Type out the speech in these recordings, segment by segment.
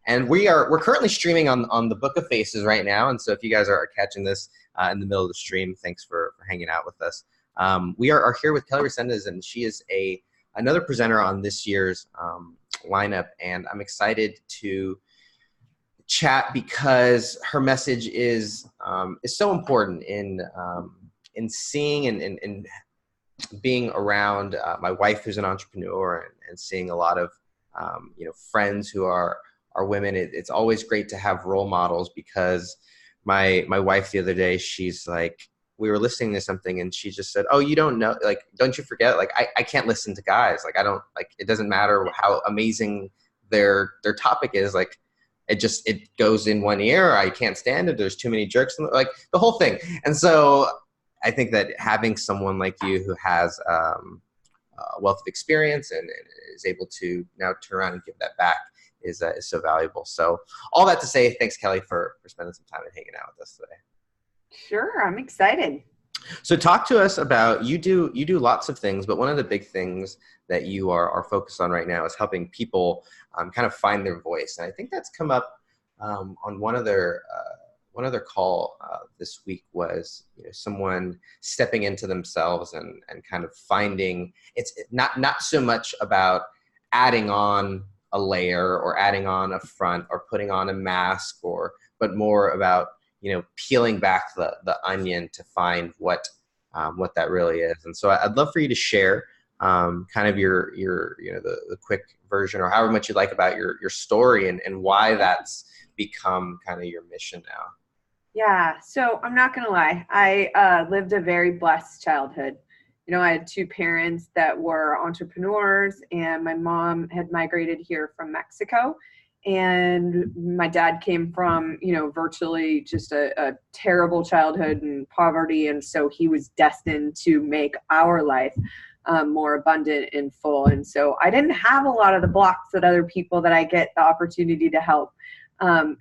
And we're currently streaming on the Book of Faces right now. And so if you guys are catching this in the middle of the stream, thanks for hanging out with us. We are here with Kelly Resendez, and she is another presenter on this year's lineup. And I'm excited to chat because her message is so important in seeing and being around my wife, who's an entrepreneur, and seeing a lot of friends who are women. It's always great to have role models, because my wife the other day, she's like, we were listening to something and she just said, "Oh, you don't know, like, don't you forget, like, I can't listen to guys. Like, I don't, like, it doesn't matter how amazing their topic is. Like, it goes in one ear. I can't stand it. There's too many jerks," like the whole thing. And so I think that having someone like you who has a wealth of experience and is able to now turn around and give that back is so valuable. So all that to say, thanks, Kelly, for spending some time and hanging out with us today. Sure, I'm excited. So talk to us about, you do lots of things, but one of the big things that you are focused on right now is helping people kind of find their voice. And I think that's come up on one other call this week, was someone stepping into themselves and kind of finding, it's not so much about adding on a layer or adding on a front or putting on a mask, but more about peeling back the onion to find what that really is. And so I'd love for you to share kind of your the quick version, or however much you like, about your story and why that's become kind of your mission now. Yeah, so I'm not gonna lie, I lived a very blessed childhood. I had two parents that were entrepreneurs, and my mom had migrated here from Mexico. And my dad came from, virtually just a terrible childhood and poverty. And so he was destined to make our life more abundant and full. And so I didn't have a lot of the blocks that other people that I get the opportunity to help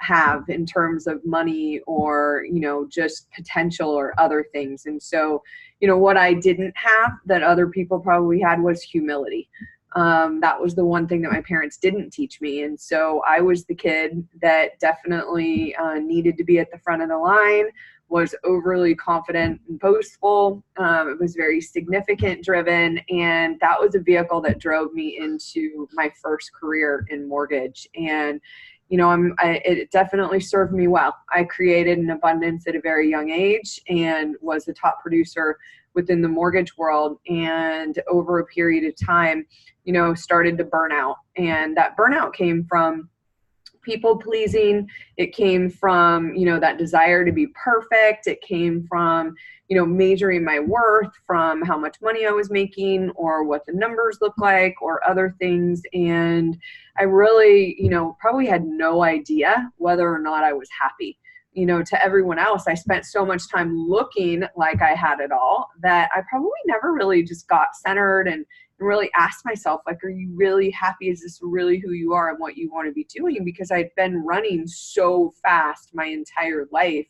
have in terms of money or, just potential or other things. And so, what I didn't have that other people probably had was humility. That was the one thing that my parents didn't teach me. And so I was the kid that definitely needed to be at the front of the line, was overly confident and boastful. It was very significant driven. And that was a vehicle that drove me into my first career in mortgage. And it definitely served me well. I created an abundance at a very young age and was the top producer within the mortgage world. And over a period of time, started to burn out. And that burnout came from people pleasing. It came from, that desire to be perfect. It came from, measuring my worth from how much money I was making or what the numbers look like or other things. And I really, probably had no idea whether or not I was happy. To everyone else, I spent so much time looking like I had it all that I probably never really just got centered and really asked myself, like, are you really happy? Is this really who you are and what you want to be doing? Because I'd been running so fast my entire life,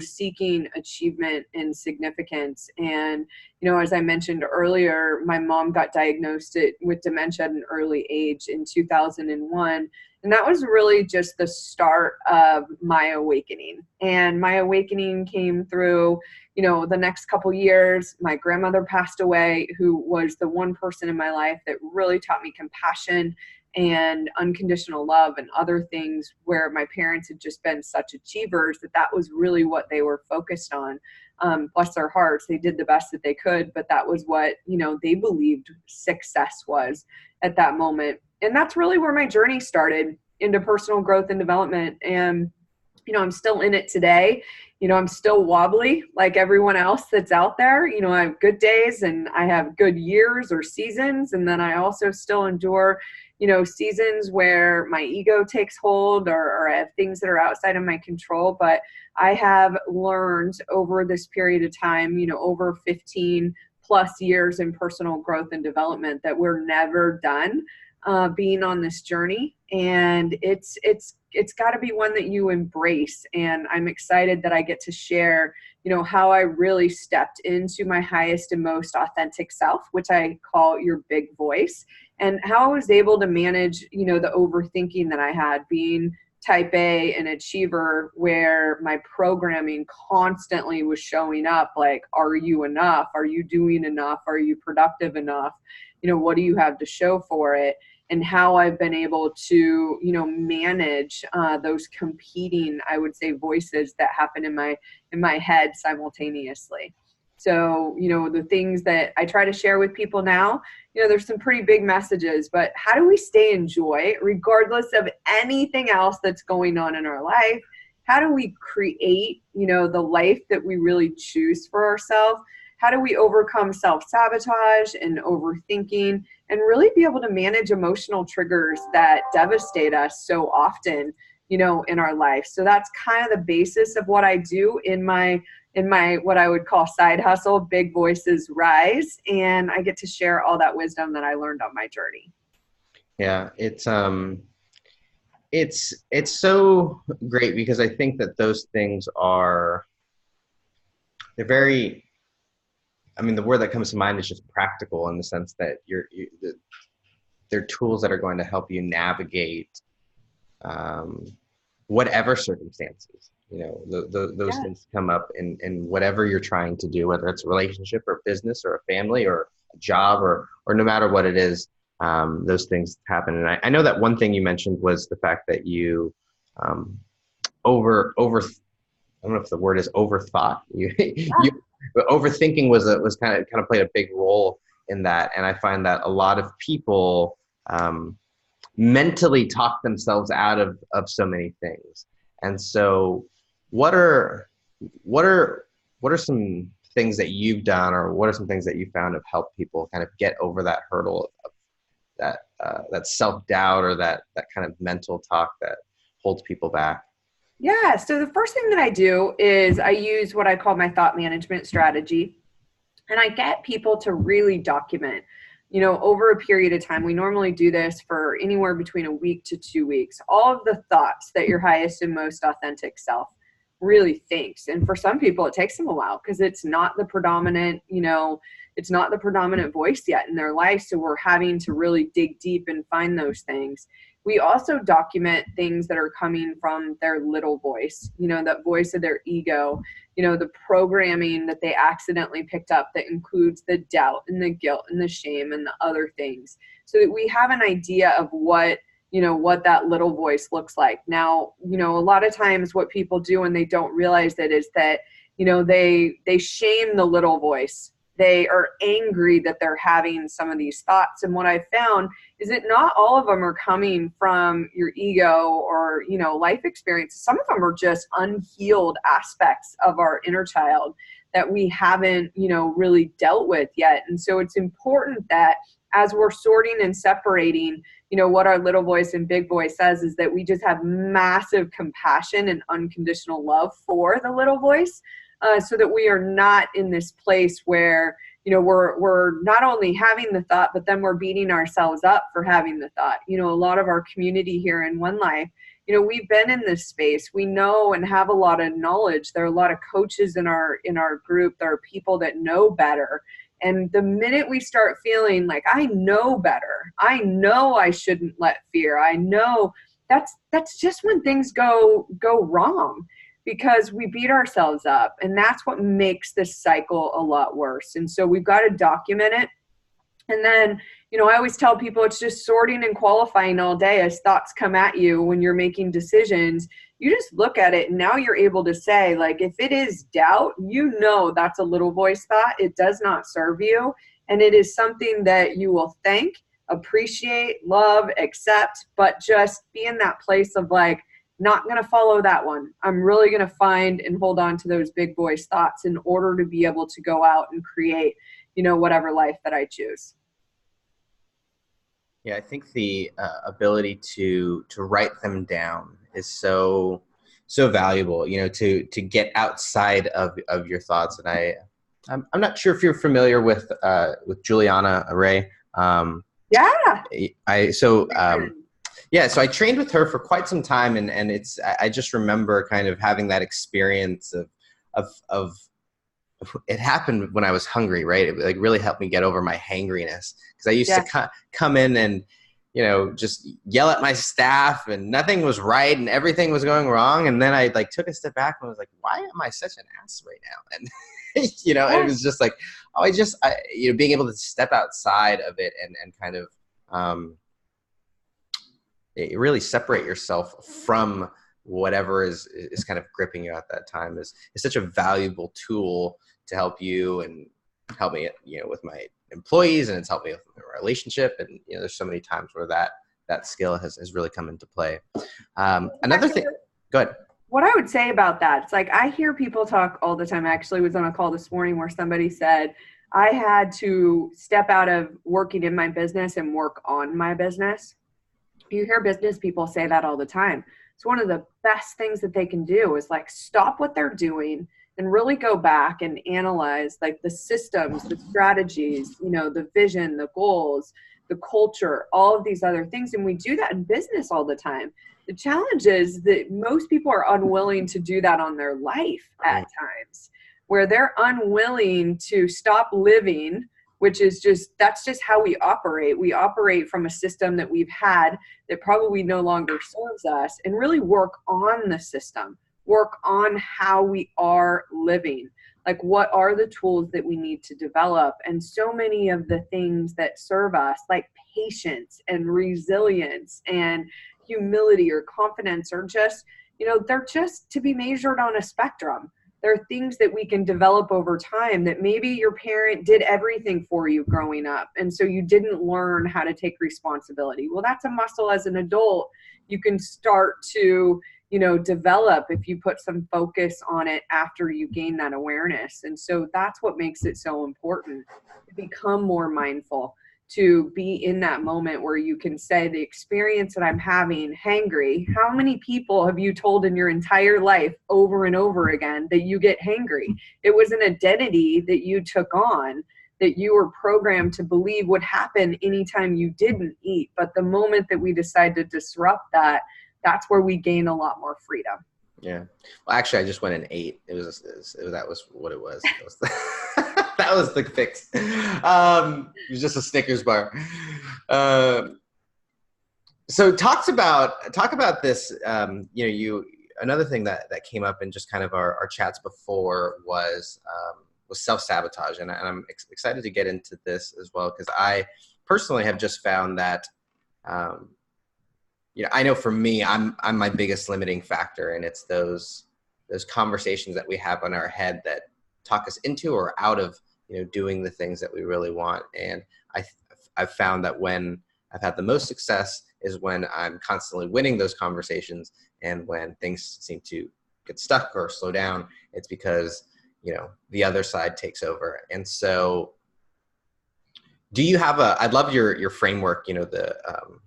seeking achievement and significance. And, as I mentioned earlier, my mom got diagnosed with dementia at an early age in 2001. And that was really just the start of my awakening. And my awakening came through, the next couple years. My grandmother passed away, who was the one person in my life that really taught me compassion and unconditional love and other things, where my parents had just been such achievers that was really what they were focused on. Bless their hearts, they did the best that they could, but that was what, they believed success was at that moment. And that's really where my journey started into personal growth and development. And, I'm still in it today. I'm still wobbly like everyone else that's out there. I have good days and I have good years or seasons. And then I also still endure, seasons where my ego takes hold or I have things that are outside of my control. But I have learned over this period of time, over 15 plus years in personal growth and development, that we're never done being on this journey. And it's got to be one that you embrace. And I'm excited that I get to share, how I really stepped into my highest and most authentic self, which I call your big voice. and how I was able to manage, you know, the overthinking that I had, being type A, an achiever, where my programming constantly was showing up like, are you enough? Are you doing enough? Are you productive enough? You know, what do you have to show for it? And how I've been able to, you know, manage those competing, I would say, voices that happen in my head simultaneously. So, you know, the things that I try to share with people now, you know, there's some pretty big messages, but how do we stay in joy regardless of anything else that's going on in our life? How do we create, you know, the life that we really choose for ourselves? How do we overcome self-sabotage and overthinking and really be able to manage emotional triggers that devastate us so often, you know, in our life? So that's kind of the basis of what I do in my what I would call side hustle, Big Voices Rise, and I get to share all that wisdom that I learned on my journey. Yeah, it's so great because I think that those things they're very, I mean, the word that comes to mind is just practical, in the sense that they're tools that are going to help you navigate whatever circumstances. You know, those things come up in whatever you're trying to do, whether it's a relationship or business or a family or a job or no matter what it is, those things happen. And I know that one thing you mentioned was the fact that you over I don't know if the word is overthought. Overthinking was kind of played a big role in that, and I find that a lot of people mentally talk themselves out of so many things. And so, what are some things that you've done, or what are some things that you found have helped people kind of get over that hurdle of that self-doubt, or that kind of mental talk that holds people back? Yeah. So the first thing that I do is I use what I call my thought management strategy. And I get people to really document, you know, over a period of time. We normally do this for anywhere between a week to 2 weeks, all of the thoughts that your highest and most authentic self really thinks. And for some people, it takes them a while because it's not the predominant, you know, it's not the predominant voice yet in their life. So we're having to really dig deep and find those things. We also document things that are coming from their little voice, you know, that voice of their ego, you know, the programming that they accidentally picked up that includes the doubt and the guilt and the shame and the other things, so that we have an idea of what, you know, what that little voice looks like. Now, you know, a lot of times what people do when they don't realize it is that, you know, they shame the little voice. They are angry that they're having some of these thoughts. And what I found is that not all of them are coming from your ego or, you know, life experiences. Some of them are just unhealed aspects of our inner child that we haven't, you know, really dealt with yet. And so it's important that as we're sorting and separating, you know, what our little voice and big voice says, is that we just have massive compassion and unconditional love for the little voice. So that we are not in this place where, you know, we're not only having the thought, but then we're beating ourselves up for having the thought. You know, a lot of our community here in One Life, you know, we've been in this space. We know and have a lot of knowledge. There are a lot of coaches in our group. There are people that know better. And the minute we start feeling like, I know better, I know I shouldn't let fear, I know, that's just when things go wrong, because we beat ourselves up, and that's what makes this cycle a lot worse. And so we've got to document it. And then, you know, I always tell people it's just sorting and qualifying all day. As thoughts come at you when you're making decisions, you just look at it, and now you're able to say, like, if it is doubt, you know, that's a little voice thought. It does not serve you. And it is something that you will thank, appreciate, love, accept, but just be in that place of like, not going to follow that one. I'm really going to find and hold on to those big voice thoughts in order to be able to go out and create, you know, whatever life that I choose. Yeah, I think the ability to write them down is so valuable. You know, to get outside of your thoughts. And I'm not sure if you're familiar with Juliana Ray. Yeah. Yeah, so I trained with her for quite some time, and I just remember kind of having that experience of it happened when I was hungry, right? It like really helped me get over my hangriness, because I used Yeah. to come in and, you know, just yell at my staff and nothing was right and everything was going wrong. And then I like took a step back and was like, why am I such an ass right now? And, you know, it was just like, oh, you know, being able to step outside of it and kind of really separate yourself from whatever is kind of gripping you at that time is such a valuable tool to help you and help me, you know, with my employees, and it's helped me with my relationship. And, you know, there's so many times where that skill has really come into play. Another thing, go ahead. What I would say about that, it's like I hear people talk all the time. I actually was on a call this morning where somebody said, I had to step out of working in my business and work on my business. You hear business people say that all the time. It's one of the best things that they can do is like stop what they're doing and really go back and analyze like the systems, the strategies, you know, the vision, the goals, the culture, all of these other things. And we do that in business all the time. The challenge is that most people are unwilling to do that on their life at times, where they're unwilling to stop living, which is that's just how we operate. We operate from a system that we've had that probably no longer serves us, and really work on the system, work on how we are living. Like, what are the tools that we need to develop? And so many of the things that serve us, like patience and resilience and humility or confidence, are just, you know, they're just to be measured on a spectrum. There are things that we can develop over time that maybe your parent did everything for you growing up, and so you didn't learn how to take responsibility. Well, that's a muscle as an adult you can start to, you know, develop if you put some focus on it after you gain that awareness. And so that's what makes it so important to become more mindful, to be in that moment where you can say, the experience that I'm having, hangry, how many people have you told in your entire life over and over again that you get hangry? It was an identity that you took on, that you were programmed to believe would happen anytime you didn't eat. But the moment that we decide to disrupt that, that's where we gain a lot more freedom. Yeah. Well, actually, I just went and ate. That was what it was. That was the fix. It was just a Snickers bar. So talk about this. You know, another thing that came up in just kind of our chats before was self-sabotage, and I'm excited to get into this as well, because I personally have just found that. You know, I know for me, I'm my biggest limiting factor, and it's those conversations that we have in our head that talk us into or out of, you know, doing the things that we really want. And I've found that when I've had the most success is when I'm constantly winning those conversations, and when things seem to get stuck or slow down, it's because, you know, the other side takes over. And so, do you have I'd love your framework, you know,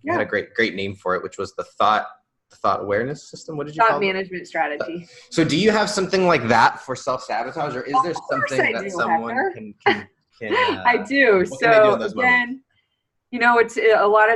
you had a great name for it, which was the thought awareness system. What did you call it? Thought management strategy. So do you have something like that for self-sabotage, or is there something that someone can I do. So again, you know, it's a lot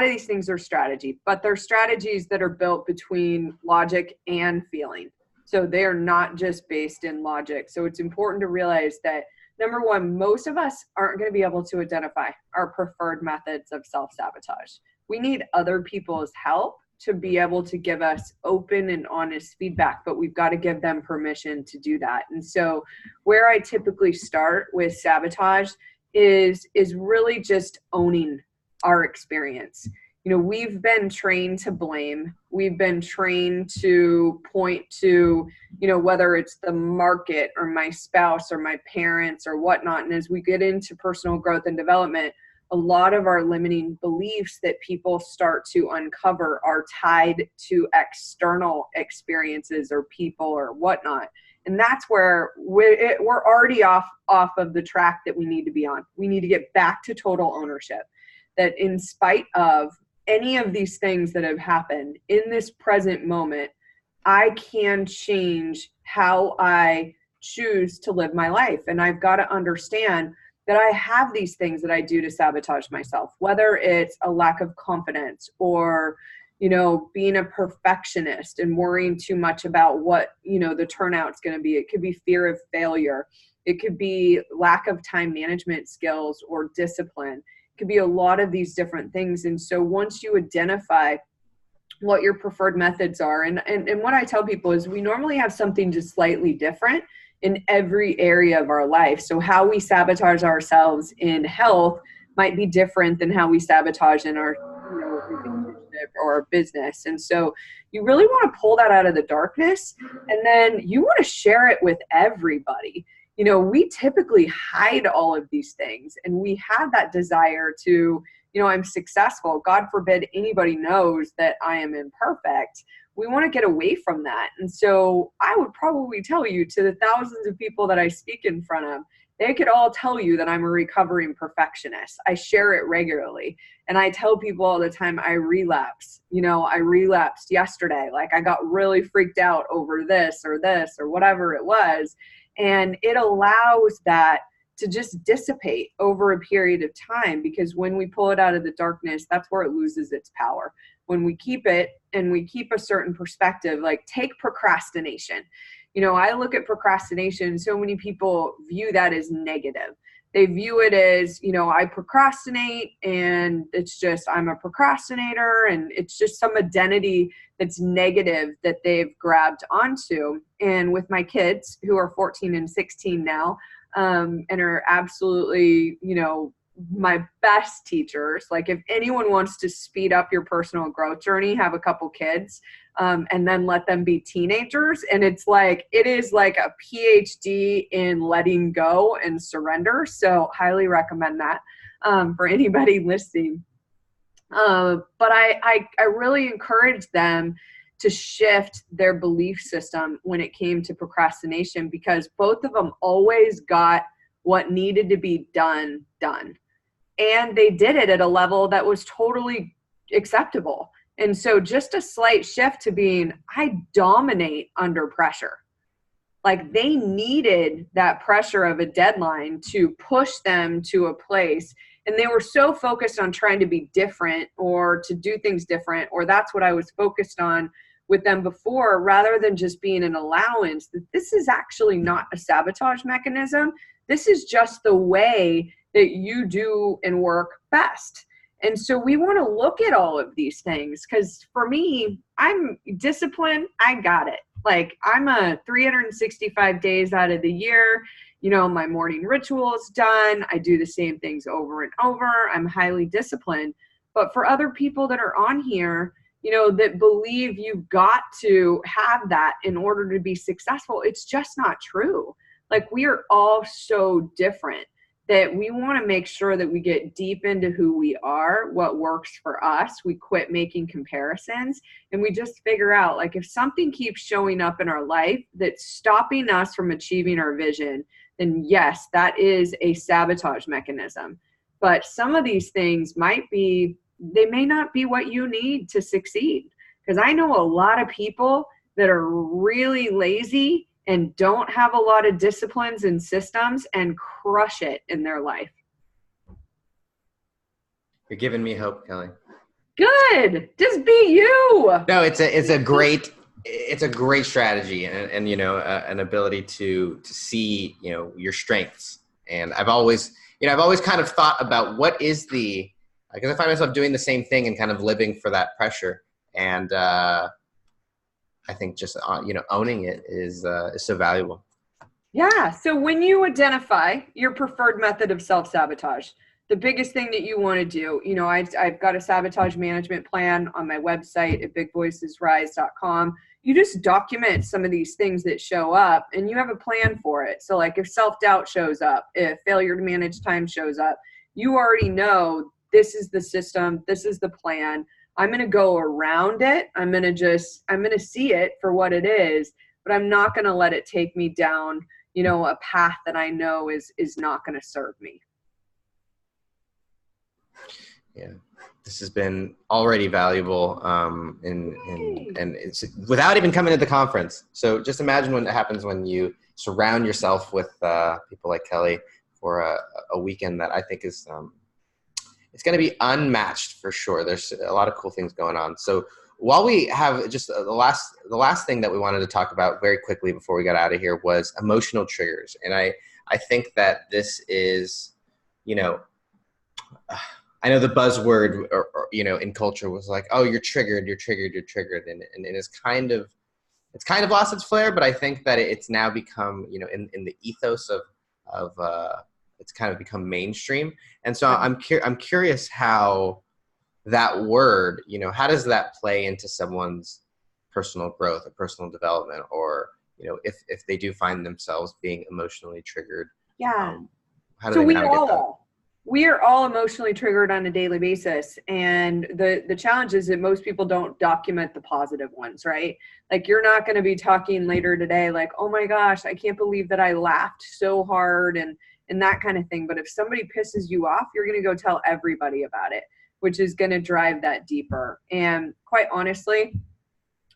of these things are strategy, but they're strategies that are built between logic and feeling. So they are not just based in logic. So it's important to realize that, number one, most of us aren't going to be able to identify our preferred methods of self-sabotage. We need other people's help to be able to give us open and honest feedback, but we've got to give them permission to do that. And so where I typically start with sabotage is really just owning our experience. You know, we've been trained to blame. We've been trained to point to, you know, whether it's the market or my spouse or my parents or whatnot. And as we get into personal growth and development, a lot of our limiting beliefs that people start to uncover are tied to external experiences or people or whatnot. And that's where we're already off of the track that we need to be on. We need to get back to total ownership, that in spite of any of these things that have happened in this present moment, I can change how I choose to live my life. And I've got to understand that I have these things that I do to sabotage myself, whether it's a lack of confidence or, you know, being a perfectionist and worrying too much about what, you know, the turnout's going to be. It could be fear of failure. It could be lack of time management skills or discipline. It could be a lot of these different things. And so once you identify what your preferred methods are, and what I tell people is we normally have something just slightly different in every area of our life. So how we sabotage ourselves in health might be different than how we sabotage in our relationship or our business. And so you really want to pull that out of the darkness, and then you want to share it with everybody. We typically hide all of these things, and we have that desire to, I'm successful. God forbid anybody knows that I am imperfect. We want to get away from that. And so I would probably tell you, to the thousands of people that I speak in front of, they could all tell you that I'm a recovering perfectionist. I share it regularly. And I tell people all the time, I relapse. I relapsed yesterday. Like, I got really freaked out over this or whatever it was. And it allows that to just dissipate over a period of time, because when we pull it out of the darkness, that's where it loses its power. When we keep it and we keep a certain perspective, like take procrastination. I look at procrastination, so many people view that as negative. They view it as, I procrastinate and it's just, I'm a procrastinator, and it's just some identity that's negative that they've grabbed onto. And with my kids, who are 14 and 16 now, and are absolutely, my best teachers. Like, if anyone wants to speed up your personal growth journey, have a couple kids, and then let them be teenagers. And it is like a PhD in letting go and surrender. So highly recommend that for anybody listening. But I really encourage them to shift their belief system when it came to procrastination, because both of them always got what needed to be done. And they did it at a level that was totally acceptable. And so just a slight shift to being, I dominate under pressure. Like, they needed that pressure of a deadline to push them to a place. And they were so focused on trying to be different or to do things different, or that's what I was focused on with them before, rather than just being an allowance that this is actually not a sabotage mechanism. This is just the way that you do and work best. And so we want to look at all of these things, because for me, I'm disciplined. I got it. Like, I'm a 365 days out of the year. My morning ritual is done. I do the same things over and over. I'm highly disciplined. But for other people that are on here, that believe you've got to have that in order to be successful, it's just not true. Like, we are all so different that we want to make sure that we get deep into who we are, what works for us. We quit making comparisons, and we just figure out, like, if something keeps showing up in our life that's stopping us from achieving our vision, then yes, that is a sabotage mechanism. But some of these things they may not be what you need to succeed. Because I know a lot of people that are really lazy and don't have a lot of disciplines and systems and crush it in their life. You're giving me hope, Kelly. Good. Just be you. No, it's a great strategy, and an ability to see, your strengths. And I've always kind of thought about what is because I find myself doing the same thing and kind of living for that pressure. And I think just, owning it is so valuable. Yeah. So when you identify your preferred method of self-sabotage, the biggest thing that you want to do, I've got a sabotage management plan on my website at bigvoicesrise.com. You just document some of these things that show up, and you have a plan for it. So like, if self-doubt shows up, if failure to manage time shows up, you already know this is the system, this is the plan. I'm going to go around it. I'm going to see it for what it is, but I'm not going to let it take me down, a path that I know is not going to serve me. Yeah, this has been already valuable, and it's without even coming to the conference. So just imagine what happens when you surround yourself with people like Kelly for a weekend that I think is it's going to be unmatched for sure. There's a lot of cool things going on. So while we have just the last thing that we wanted to talk about very quickly before we got out of here was emotional triggers. And I I think that this is, you know, I know the buzzword, you know, in culture was like, oh, you're triggered, you're triggered, you're triggered. And it's kind of lost its flair, but I think that it's now become, you know, in the ethos of it's kind of become mainstream. And so I'm curious how that word, you know, how does that play into someone's personal growth or personal development, or, you know, if they do find themselves being emotionally triggered, Yeah. how do So they navigate that? we are all emotionally triggered on a daily basis. And the challenge is that most people don't document the positive ones, right? Like, you're not going to be talking later today like, oh my gosh, I can't believe that I laughed so hard and that kind of thing. But if somebody pisses you off, you're going to go tell everybody about it, which is going to drive that deeper. And quite honestly,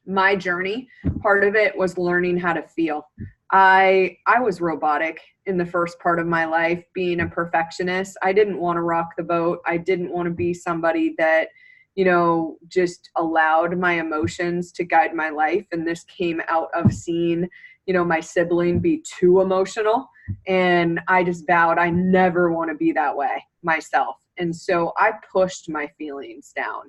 my journey, part of it was learning how to feel. I was robotic in the first part of my life, being a perfectionist. I didn't want to rock the boat. I didn't want to be somebody that, you know, just allowed my emotions to guide my life. And this came out of seeing, you know, my sibling be too emotional. And I just vowed I never want to be that way myself. And so I pushed my feelings down.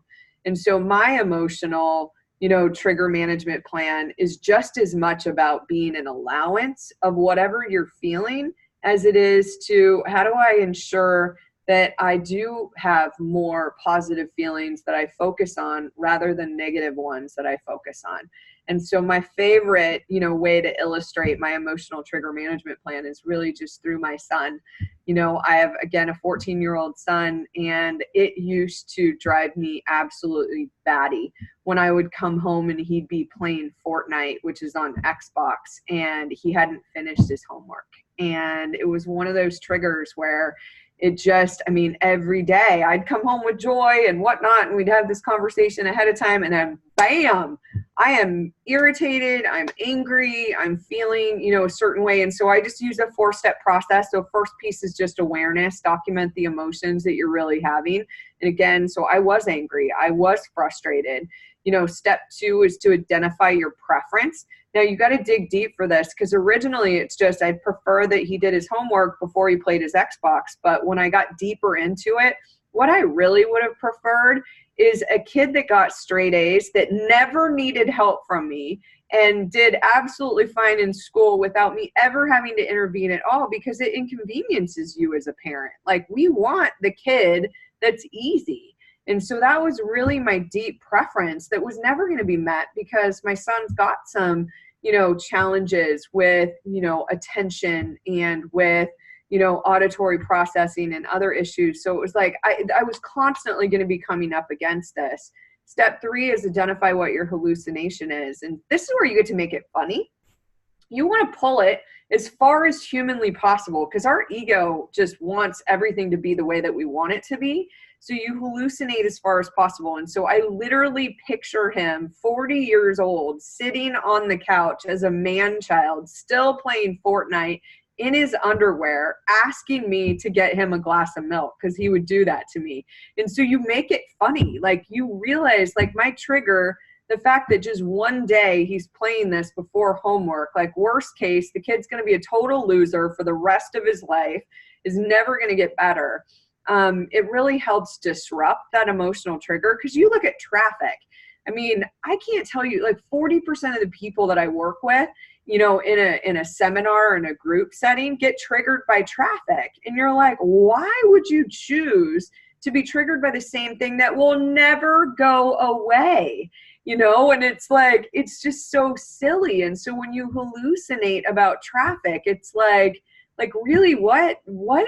And so my emotional, you know, trigger management plan is just as much about being an allowance of whatever you're feeling as it is to how do I ensure that I do have more positive feelings that I focus on rather than negative ones that I focus on. And so my favorite, you know, way to illustrate my emotional trigger management plan is really just through my son. You know, I have, again, a 14-year-old son, and it used to drive me absolutely batty when I would come home and he'd be playing Fortnite, which is on Xbox, and he hadn't finished his homework. And it was one of those triggers where it just, I mean, every day I'd come home with joy and whatnot, and we'd have this conversation ahead of time, and then bam, I am irritated, I'm angry, I'm feeling, you know, a certain way. And so I just use a 4-step process. So first piece is just awareness, document the emotions that you're really having. And again, so I was angry, I was frustrated. You know, step 2 is to identify your preference. Now you got to dig deep for this, because originally it's just, I'd prefer that he did his homework before he played his Xbox. But when I got deeper into it, what I really would have preferred is a kid that got straight A's, that never needed help from me and did absolutely fine in school without me ever having to intervene at all, because it inconveniences you as a parent. Like, we want the kid that's easy. And so that was really my deep preference that was never going to be met, because my son's got some, you know, challenges with, you know, attention and with, you know, auditory processing and other issues. So it was like, I was constantly going to be coming up against this. Step 3 is identify what your hallucination is. And this is where you get to make it funny. You want to pull it as far as humanly possible, because our ego just wants everything to be the way that we want it to be. So you hallucinate as far as possible. And so I literally picture him 40 years old, sitting on the couch as a man-child, still playing Fortnite in his underwear, asking me to get him a glass of milk, because he would do that to me. And so you make it funny. Like, you realize, like, my trigger, the fact that just one day he's playing this before homework, like, worst case, the kid's going to be a total loser for the rest of his life, is never going to get better. It really helps disrupt that emotional trigger, because you look at traffic. I mean, I can't tell you, like, 40% of the people that I work with, you know, in a seminar, in a group setting, get triggered by traffic. And you're like, why would you choose to be triggered by the same thing that will never go away? You know, and it's like, it's just so silly. And so when you hallucinate about traffic, it's like really, what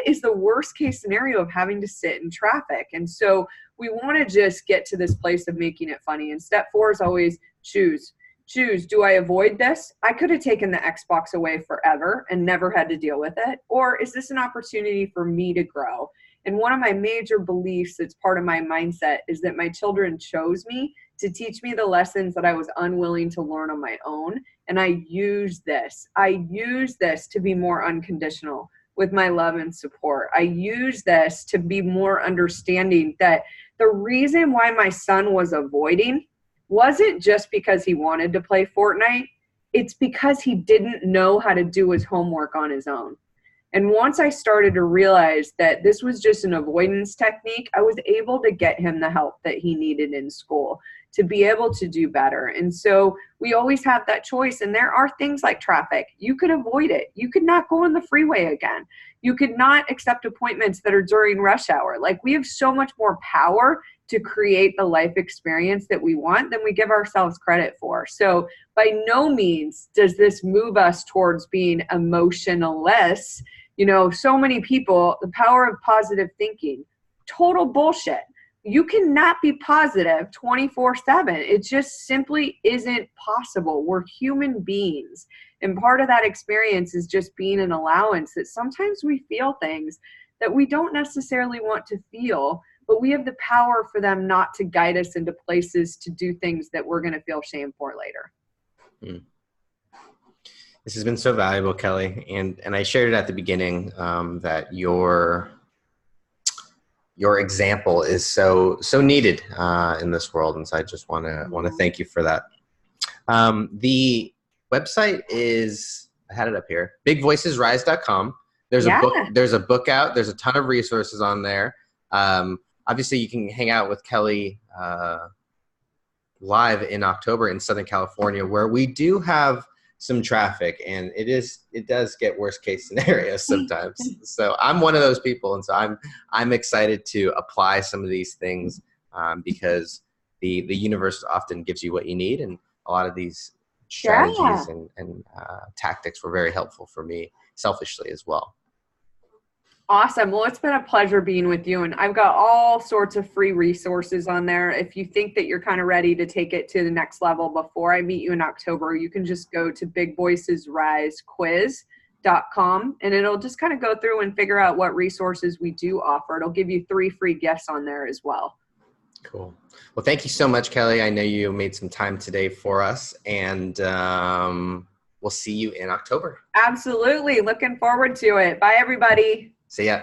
is the worst case scenario of having to sit in traffic? And so we want to just get to this place of making it funny. And step 4 is always choose. Do I avoid this? I could have taken the Xbox away forever and never had to deal with it. Or is this an opportunity for me to grow? And one of my major beliefs that's part of my mindset is that my children chose me to teach me the lessons that I was unwilling to learn on my own. And I use this to be more unconditional with my love and support. I use this to be more understanding that the reason why my son was avoiding wasn't just because he wanted to play Fortnite. It's because he didn't know how to do his homework on his own. And once I started to realize that this was just an avoidance technique, I was able to get him the help that he needed in school to be able to do better. And so we always have that choice. And there are things like traffic. You could avoid it. You could not go on the freeway again. You could not accept appointments that are during rush hour. Like, we have so much more power to create the life experience that we want than we give ourselves credit for. So by no means does this move us towards being emotionless. You know, so many people, the power of positive thinking, total bullshit. You cannot be positive 24/7. It just simply isn't possible. We're human beings. And part of that experience is just being an allowance that sometimes we feel things that we don't necessarily want to feel, but we have the power for them not to guide us into places to do things that we're going to feel shame for later. This has been so valuable, Kelly. And I shared it at the beginning, that your example is so needed in this world, and so I just want to thank you for that. The website is, I had it up here, bigvoicesrise.com. There's a book out. There's a ton of resources on there. Obviously, you can hang out with Kelly live in October in Southern California, where we do have some traffic, and it does get worst case scenarios sometimes. So I'm one of those people, and so I'm excited to apply some of these things, because the universe often gives you what you need, and a lot of these strategies and tactics were very helpful for me selfishly as well. Awesome. Well, it's been a pleasure being with you, and I've got all sorts of free resources on there. If you think that you're kind of ready to take it to the next level before I meet you in October, you can just go to bigvoicesrisequiz.com, and it'll just kind of go through and figure out what resources we do offer. It'll give you 3 free gifts on there as well. Cool. Well, thank you so much, Kelly. I know you made some time today for us, and we'll see you in October. Absolutely. Looking forward to it. Bye, everybody. See ya.